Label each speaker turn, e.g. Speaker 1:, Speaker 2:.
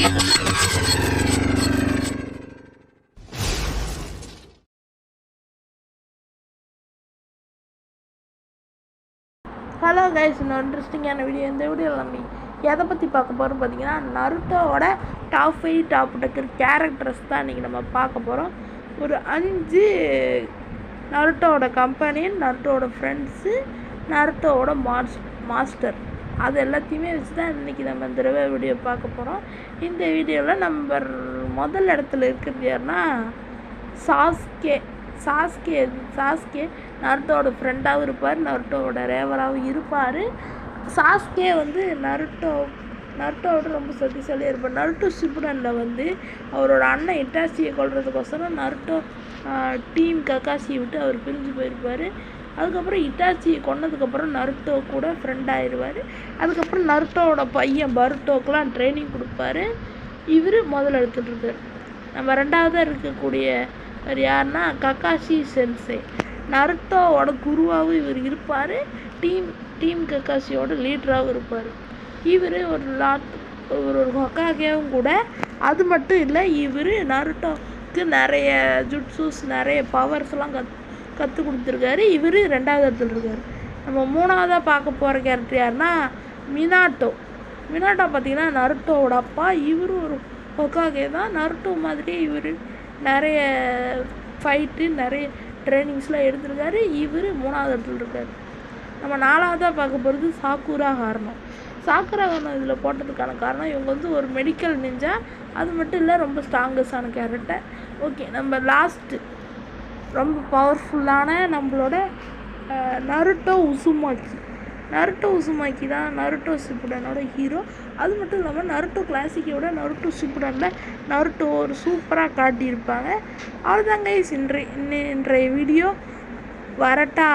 Speaker 1: Hello guys, இன்னும் இன்ட்ரெஸ்டிங்கான video. இந்த வீடியோவில் நம்ம எதை பற்றி பார்க்க போகிறோம் பார்த்தீங்கன்னா, நருட்டோவோட டாப் 5 டாப் டக்கர் கேரக்டர்ஸ் தான் இன்றைக்கி நம்ம பார்க்க போகிறோம். ஒரு 5 நருட்டோவோட கம்பெனியன், நருட்டோவோட ஃப்ரெண்ட்ஸு, நருட்டோவோட மாஸ்டர், அது எல்லாத்தையுமே வச்சு தான் இன்றைக்கி நம்ம இந்த தடவை வீடியோ பார்க்க போகிறோம். இந்த வீடியோவில் முதல் இடத்துல இருக்கிறது யாருன்னா சாஸ்கே நருட்டோவோட ஃப்ரெண்டாகவும் இருப்பார், நருட்டோவோட ரேவராகவும் இருப்பார். சாஸ்கே வந்து நருட்டோவோட ரொம்ப சக்திசாலியாக இருப்பார். நருட்டோ ஷிப்புடனில் அவரோட அண்ணன் இட்டாச்சியை கொல்றதுக்கோசரம் நருட்டோ டீம் கக்காசியை விட்டு அவர் பிரிஞ்சு போயிருப்பார். அதுக்கப்புறம் இட்டாச்சியை கொன்னதுக்கப்புறம் நருட்டோ கூட ஃப்ரெண்ட் ஆயிடுவார். அதுக்கப்புறம் நருட்டோவோட பையன் பருட்டோக்கெலாம் ட்ரைனிங் கொடுப்பாரு. இவர் முதல்ல எடுத்துகிட்ருக்கார். நம்ம ரெண்டாவதாக இருக்கக்கூடிய யாருன்னா கக்காஷி சென்சே, நருட்டோவோட குருவாகவும் இவர் இருப்பார். டீம் கக்காஷியோட லீடராகவும் இருப்பார். இவர் ஒரு ஹொக்காகேவும் கூட. அது மட்டும் இல்லை, இவர் நருட்டோவுக்கு நிறைய ஜுட்ஸூஸ், நிறைய பவர்ஸ்லாம் கற்றுக் கொடுத்துருக்காரு. இவர் ரெண்டாவது இடத்துல இருக்கார். நம்ம மூணாவதாக பார்க்க போகிற கேரக்டர் யாருன்னா மினாட்டோ பார்த்திங்கன்னா நருட்டோவோட அப்பா. இவர் ஒரு ஹொக்காகே தான். நருட்டோ மாதிரியே இவர் நிறைய ஃபைட்டு, நிறைய ட்ரைனிங்ஸ்லாம் எடுத்திருக்காரு. இவர் மூணாவது இடத்துல இருக்கார். நம்ம நாலாவதாக பார்க்க போகிறது சாக்குரா ஹார்னோ இதில் போட்டதுக்கான காரணம், இவங்க ஒரு மெடிக்கல் நிஞ்சா. அது மட்டும் இல்லை, ரொம்ப ஸ்ட்ராங்கஸ்டான கேரக்டர். ஓகே, நம்ம லாஸ்ட்டு ரொம்ப பவர்ஃபுல்லான நம்மளோட நருட்டோ உசுமாக்கி தான் நருட்டோ ஷிப்புடனோட ஹீரோ. அது மட்டும் இல்லாமல் நருட்டோ கிளாசிக்கோட நருட்டோ ஷிப்புடனில் நருட்டோ ஒரு சூப்பராக காட்டியிருப்பாங்க. அவ்வளோதாங்க இன்றைய வீடியோ. வரட்டா.